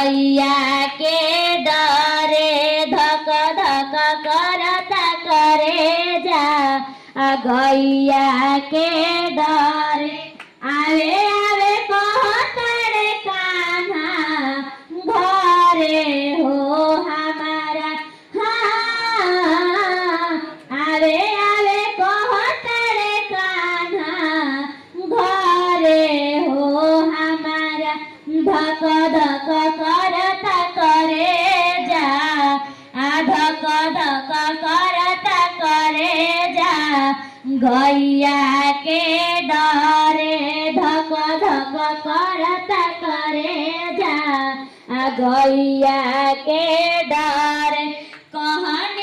गैया के डरे धक धक करता करे जा गैया के डरे आवे आवे कहतरे कान्हा घरे हो हमारा हाँ आवे आवे कहतरे कान्हा घरे हो हमारा धक धक करता करे जा धक धक करता करे जा गैया के डरे धक धक करता करे जा गैया के डरे कहन